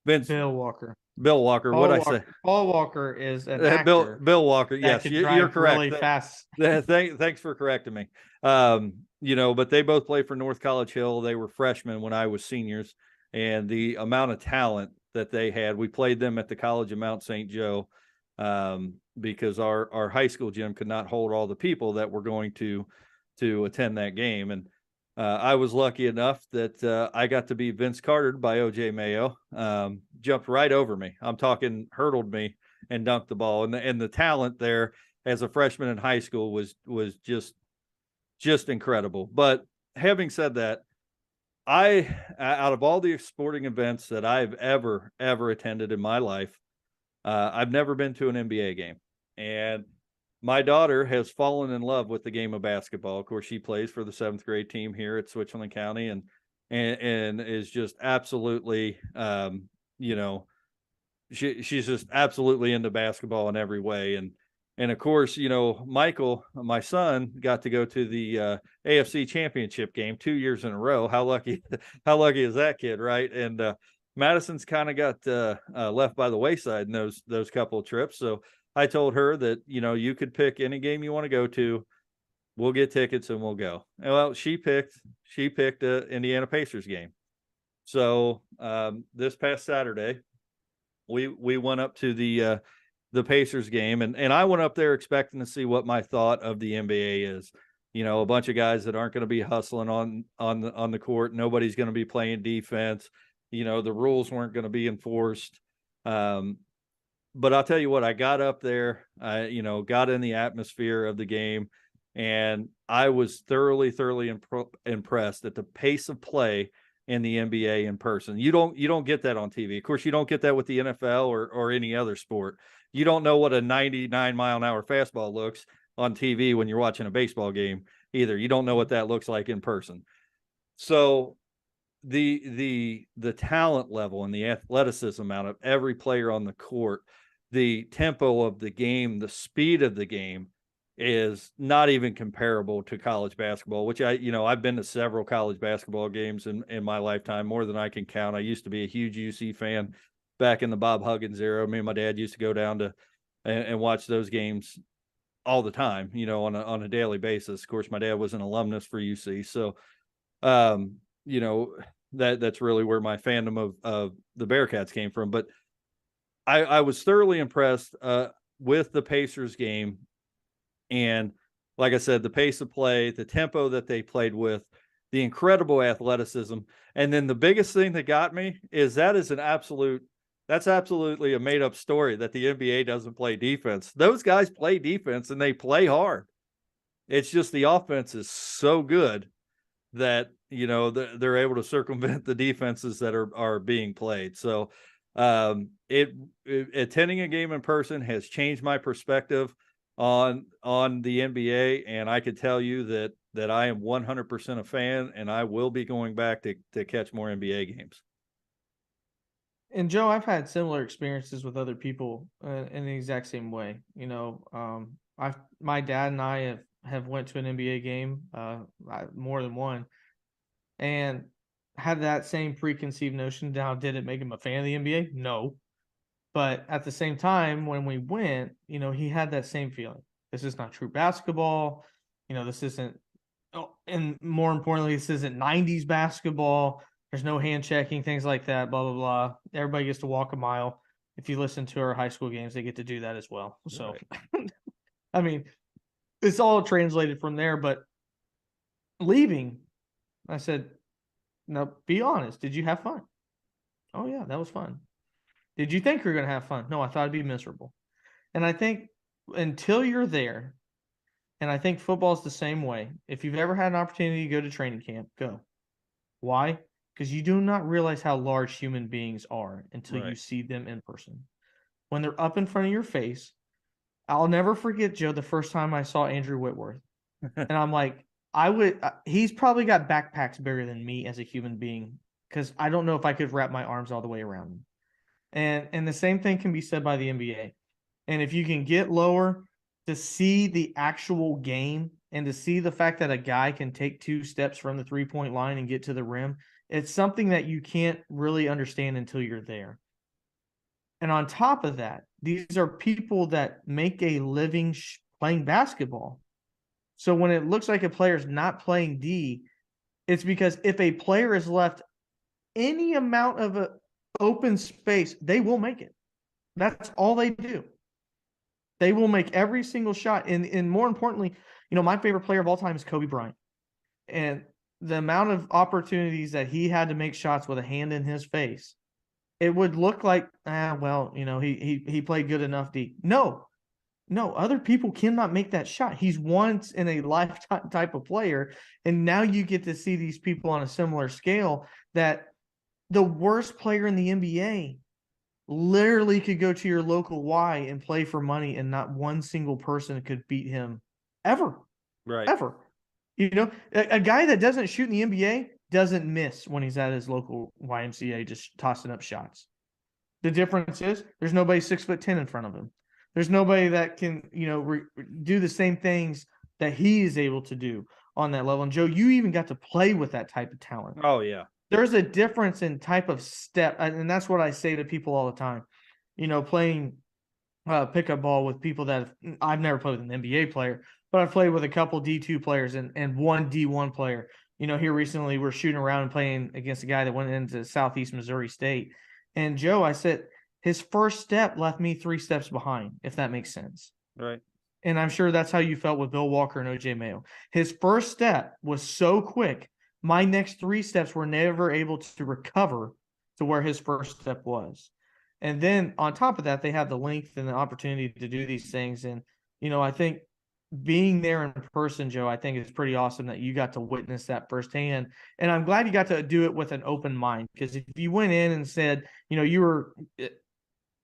Bill Walker. Bill Walker. What I say? Paul Walker is an Bill actor Walker. that Yes, could you're drive really correct. fast. Thanks for correcting me. But they both played for North College Hill. They were freshmen when I was seniors, and the amount of talent that they had. We played them at the College of Mount St. Joe, because our high school gym could not hold all the people that were going to attend that game. And I was lucky enough that I got to be Vince Cartered by OJ Mayo. Jumped right over me. I'm talking hurdled me and dunked the ball. And the talent there as a freshman in high school was just incredible. But having said that, out of all the sporting events that I've ever attended in my life, I've never been to an NBA game. And my daughter has fallen in love with the game of basketball. Of course, she plays for the 7th grade team here at Switzerland County, and is just absolutely, she's just absolutely into basketball in every way. And of course, Michael, my son, got to go to the AFC Championship game 2 years in a row. How lucky is that kid, right? And Madison's kind of got left by the wayside in those couple of trips. So I told her that, you could pick any game you want to go to. We'll get tickets and we'll go. And well, she picked a Indiana Pacers game. So this past Saturday, we went up to the Pacers game, and I went up there expecting to see what my thought of the NBA is. A bunch of guys that aren't going to be hustling on the court. Nobody's going to be playing defense. The rules weren't going to be enforced. But I'll tell you what, I got up there, got in the atmosphere of the game, and I was thoroughly impressed at the pace of play in the NBA in person. You don't get that on TV. Of course, you don't get that with the NFL or any other sport. You don't know what a 99-mile-an-hour fastball looks on TV when you're watching a baseball game either. You don't know what that looks like in person. So the talent level and the athleticism out of every player on the court, the tempo of the game, the speed of the game is not even comparable to college basketball, which I've been to several college basketball games in my lifetime, more than I can count. I used to be a huge UC fan back in the Bob Huggins era. Me and my dad used to go down to and watch those games all the time, on a daily basis. Of course, my dad was an alumnus for UC. So, that's really where my fandom of the Bearcats came from. But I was thoroughly impressed with the Pacers game. And like I said, the pace of play, the tempo that they played with, the incredible athleticism. And then the biggest thing that got me is that's absolutely a made up story that the NBA doesn't play defense. Those guys play defense and they play hard. It's just the offense is so good that, they're able to circumvent the defenses that are being played. So attending a game in person has changed my perspective on the NBA, and I could tell you that I am 100% a fan, and I will be going back to catch more NBA games. And Joe, I've had similar experiences with other people in the exact same way. My dad and I have went to an NBA game, more than one, and had that same preconceived notion. Now, did it make him a fan of the NBA? No. But at the same time, when we went, he had that same feeling. This is not true basketball. This isn't, and more importantly, this isn't 90s basketball. There's no hand checking, things like that, blah, blah, blah. Everybody gets to walk a mile. If you listen to our high school games, they get to do that as well. So, right. I mean, it's all translated from there. But leaving, I said, now be honest. Did you have fun? Oh, yeah, that was fun. Did you think you were going to have fun? No, I thought it'd be miserable. And I think until you're there, and I think football's the same way. If you've ever had an opportunity to go to training camp, go. Why? Because you do not realize how large human beings are until you see them in person. When they're up in front of your face, I'll never forget, Joe, the first time I saw Andrew Whitworth. And I'm like, he's probably got backpacks bigger than me as a human being because I don't know if I could wrap my arms all the way around them. And the same thing can be said by the NBA. And if you can get lower to see the actual game and to see the fact that a guy can take 2 steps from the 3-point line and get to the rim, it's something that you can't really understand until you're there. And on top of that, these are people that make a living playing basketball. So when it looks like a player's not playing D, it's because if a player is left any amount of a open space, they will make it. That's all they do. They will make every single shot. And more importantly, my favorite player of all time is Kobe Bryant. And the amount of opportunities that he had to make shots with a hand in his face, it would look like, he played good enough D. No, other people cannot make that shot. He's once in a lifetime type of player. And now you get to see these people on a similar scale that the worst player in the NBA literally could go to your local Y and play for money, and not one single person could beat him ever. Right. Ever. A guy that doesn't shoot in the NBA doesn't miss when he's at his local YMCA just tossing up shots. The difference is there's nobody 6'10" in front of him. There's nobody that can, do the same things that he is able to do on that level. And Joe, you even got to play with that type of talent. Oh, yeah. There's a difference in type of step. And that's what I say to people all the time, playing pickup ball with people that I've never played with an NBA player, but I've played with a couple D2 players and one D1 player. Here recently we're shooting around and playing against a guy that went into Southeast Missouri State. And Joe, I said, his first step left me 3 steps behind, if that makes sense. Right. And I'm sure that's how you felt with Bill Walker and OJ Mayo. His first step was so quick. My next 3 steps were never able to recover to where his first step was. And then on top of that, they have the length and the opportunity to do these things. And, I think being there in person, Joe, I think it's pretty awesome that you got to witness that firsthand. And I'm glad you got to do it with an open mind, because if you went in and said, you were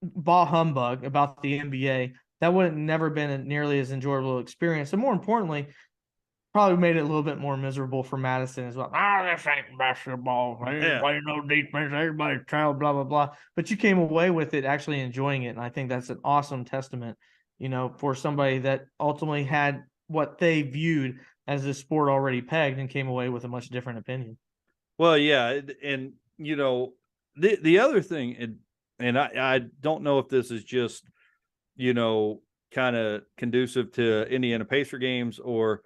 bah humbug about the NBA, that would have never been a nearly as enjoyable experience. And more importantly, probably made it a little bit more miserable for Madison as well. This ain't basketball. They ain't playing no defense. Everybody's child, blah, blah, blah. But you came away with it actually enjoying it. And I think that's an awesome testament, for somebody that ultimately had what they viewed as a sport already pegged and came away with a much different opinion. Well, yeah. And, the other thing, and I don't know if this is just, kind of conducive to Indiana Pacer games, or,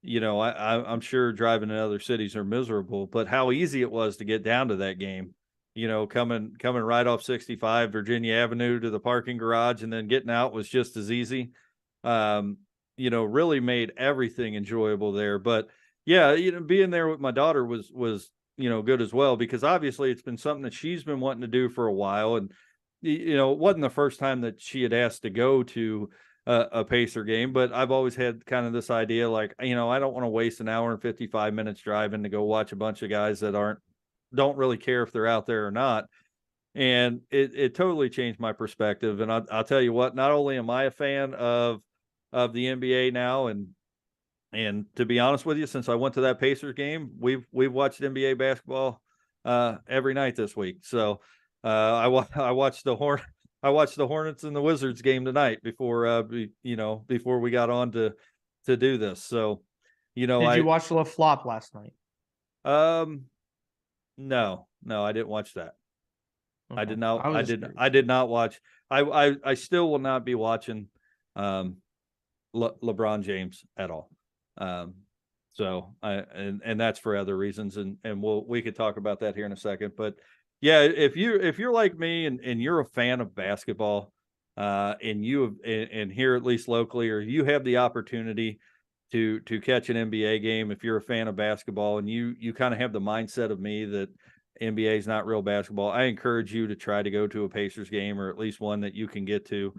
I'm sure driving in other cities are miserable, but how easy it was to get down to that game, coming right off 65 Virginia Avenue to the parking garage and then getting out was just as easy. Really made everything enjoyable there. But yeah, being there with my daughter was good as well, because obviously it's been something that she's been wanting to do for a while. And, it wasn't the first time that she had asked to go to a Pacer game, but I've always had kind of this idea, like, I don't want to waste an hour and 55 minutes driving to go watch a bunch of guys that don't really care if they're out there or not. And it totally changed my perspective. And I'll tell you what, not only am I a fan of the NBA now, and to be honest with you, since I went to that Pacers game, we've watched NBA basketball every night this week. So I watched the Hornets and the Wizards game tonight before we got on to do this. So, Did you watch the flop last night? No, I didn't watch that. Okay. I did not. I did not watch. I still will not be watching LeBron James at all. So and that's for other reasons, and we could talk about that here in a second. But yeah, if you're like me and you're a fan of basketball, and here at least locally, or you have the opportunity to catch an NBA game, if you're a fan of basketball and you kind of have the mindset of me that NBA is not real basketball, I encourage you to try to go to a Pacers game, or at least one that you can get to.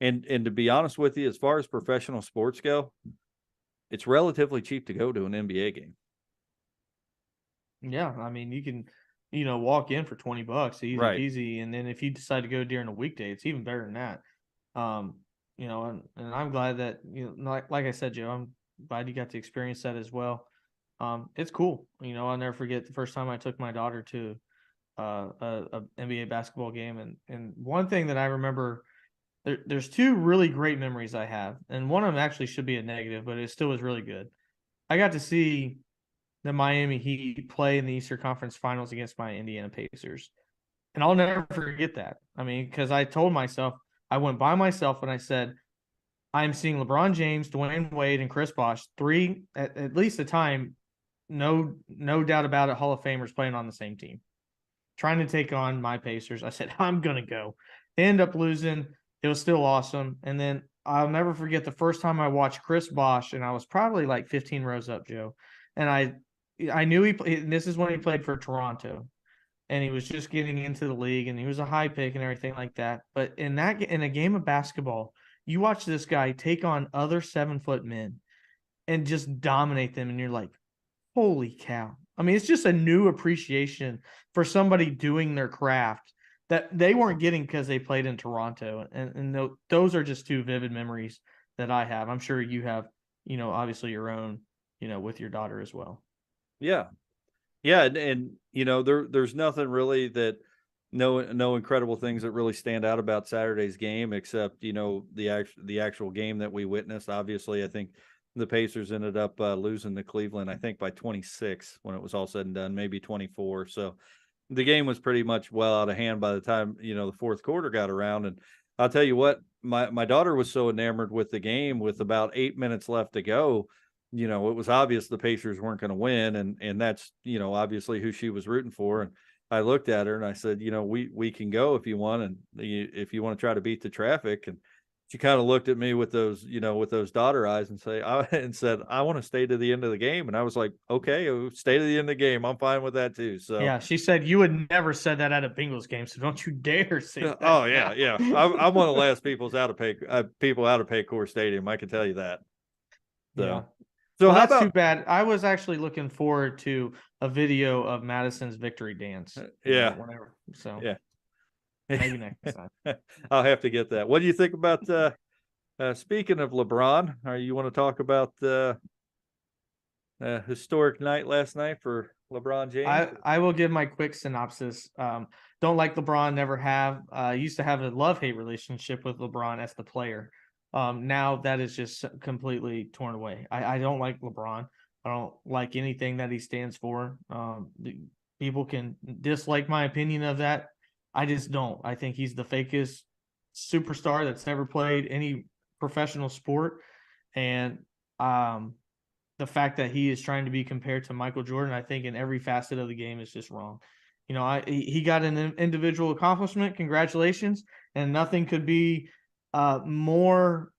And to be honest with you, as far as professional sports go, it's relatively cheap to go to an NBA game. Yeah, I mean, you can, walk in for $20, easy right. Easy. And then if you decide to go during a weekday, it's even better than that. And I'm glad that, like I said, Joe, I'm glad you got to experience that as well. It's cool. I'll never forget the first time I took my daughter to a NBA basketball game, and one thing that I remember, there's two really great memories I have, and one of them actually should be a negative, but it still was really good. I got to see the Miami Heat play in the Eastern Conference Finals against my Indiana Pacers, and I'll never forget that. I mean, because I told myself, I went by myself and I said, I'm seeing LeBron James, Dwayne Wade, and Chris Bosh, three at least a time, no doubt about it, Hall of Famers playing on the same team, trying to take on my Pacers. I said, I'm gonna go. They end up losing. It was still awesome. And then I'll never forget the first time I watched Chris Bosh, and I was probably like 15 rows up, Joe. And I knew and this is when he played for Toronto, and he was just getting into the league, and he was a high pick and everything like that. But in a game of basketball, you watch this guy take on other 7-foot men and just dominate them, and you're like, holy cow. I mean, it's just a new appreciation for somebody doing their craft that they weren't getting because they played in Toronto. And those are just two vivid memories that I have. I'm sure you have, obviously your own, with your daughter as well. Yeah. Yeah. And there's nothing really that no incredible things that really stand out about Saturday's game, except, the actual game that we witnessed. Obviously, I think the Pacers ended up losing to Cleveland, I think by 26 when it was all said and done, maybe 24. So the game was pretty much well out of hand by the time, the fourth quarter got around. And I'll tell you what, my daughter was so enamored with the game with about 8 minutes left to go. It was obvious the Pacers weren't going to win. And that's, obviously who she was rooting for. And I looked at her and I said, we can go if you want. And if you want to try to beat the traffic. And she kind of looked at me with those, with those daughter eyes and said, I want to stay to the end of the game. And I was like, okay, stay to the end of the game. I'm fine with that too. So yeah, she said you would never said that at a Bengals game, so don't you dare say that. Oh yeah, yeah. I'm one of the last people out of Paycor Stadium. I can tell you that. So, yeah. So well, how that's about too bad. I was actually looking forward to a video of Madison's victory dance. Yeah. Whenever. So yeah. Maybe next time. I'll have to get that. What do you think about speaking of LeBron? You want to talk about the historic night last night for LeBron James? I will give my quick synopsis. Don't like LeBron, never have. Used to have a love-hate relationship with LeBron as the player. Now that is just completely torn away. I don't like LeBron. I don't like anything that he stands for. People can dislike my opinion of that. I just don't. I think he's the fakest superstar that's ever played any professional sport. And the fact that he is trying to be compared to Michael Jordan, I think in every facet of the game is just wrong. He got an individual accomplishment. Congratulations. And nothing could be more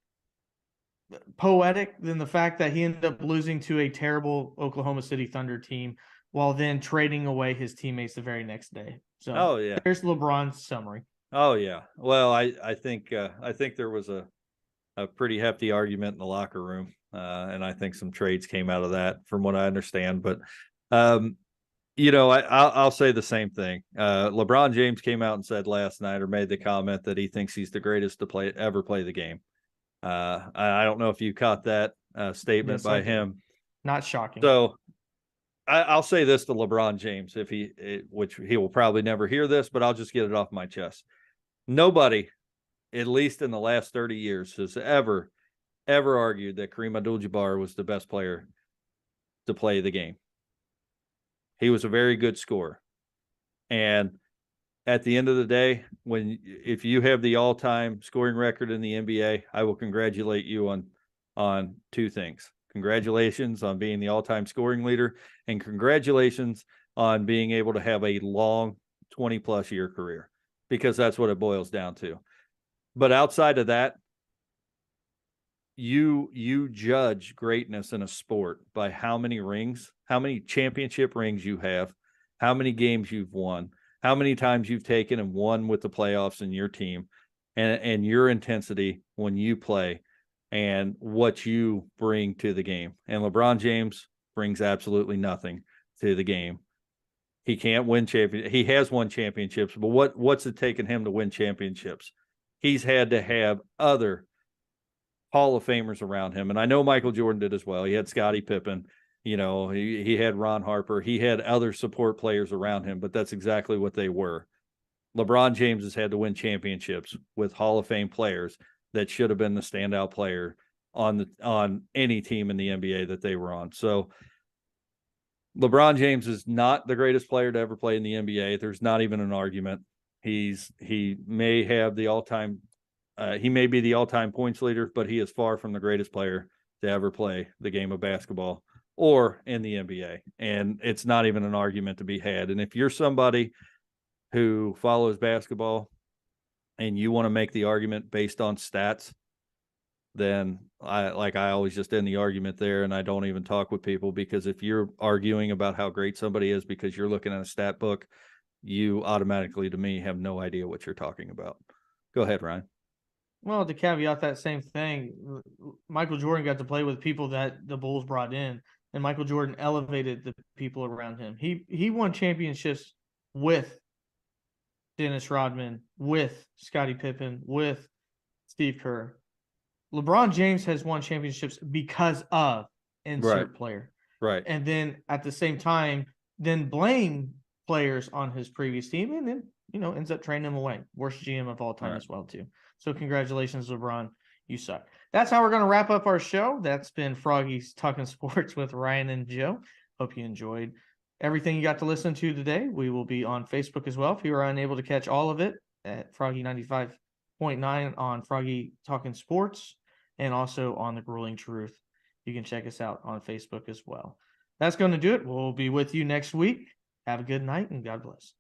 poetic than the fact that he ended up losing to a terrible Oklahoma City Thunder team while then trading away his teammates the very next day. So there's LeBron's summary. Oh yeah. Well, I think there was a pretty hefty argument in the locker room. And I think some trades came out of that from what I understand, but I'll say the same thing. LeBron James came out and said last night, or made the comment, that he thinks he's the greatest to ever play the game. I don't know if you caught that statement by him. Not shocking. So I'll say this to LeBron James, which he will probably never hear this, but I'll just get it off my chest. Nobody, at least in the last 30 years, has ever argued that Kareem Abdul-Jabbar was the best player to play the game. He was a very good scorer. And at the end of the day, if you have the all-time scoring record in the NBA, I will congratulate you on two things. Congratulations on being the all-time scoring leader, and congratulations on being able to have a long 20-plus year career, because that's what it boils down to. But outside of that, you judge greatness in a sport by how many championship rings you have, how many games you've won, how many times you've taken and won with the playoffs in your team, and your intensity when you play, and what you bring to the game. And LeBron James brings absolutely nothing to the game. He can't win He has won championships, but what's it taken him to win championships? He's had to have other Hall of Famers around him. And I know Michael Jordan did as well. He had Scottie Pippen. You know, he had Ron Harper. He had other support players around him, but that's exactly what they were. LeBron James has had to win championships with Hall of Fame players that should have been the standout player on any team in the NBA that they were on. So LeBron James is not the greatest player to ever play in the NBA. There's not even an argument. He may have the all-time he may be the all-time points leader, but he is far from the greatest player to ever play the game of basketball or in the NBA. And it's not even an argument to be had. And if you're somebody who follows basketball and you want to make the argument based on stats, then I always just end the argument there, and I don't even talk with people, because if you're arguing about how great somebody is because you're looking at a stat book, you automatically, to me, have no idea what you're talking about. Go ahead, Ryan. Well, to caveat that same thing, Michael Jordan got to play with people that the Bulls brought in, and Michael Jordan elevated the people around him. He won championships with Dennis Rodman, with Scottie Pippen, with Steve Kerr. LeBron James has won championships because of insert player. Right. And then at the same time, then blame players on his previous team, and then, ends up trading him away. Worst GM of all time as well, too. So congratulations, LeBron. You suck. That's how we're going to wrap up our show. That's been Froggy's Talking Sports with Ryan and Joe. Hope you enjoyed everything you got to listen to today. We will be on Facebook as well. If you are unable to catch all of it, at Froggy 95.9 on Froggy Talking Sports, and also on The Grueling Truth. You can check us out on Facebook as well. That's going to do it. We'll be with you next week. Have a good night, and God bless.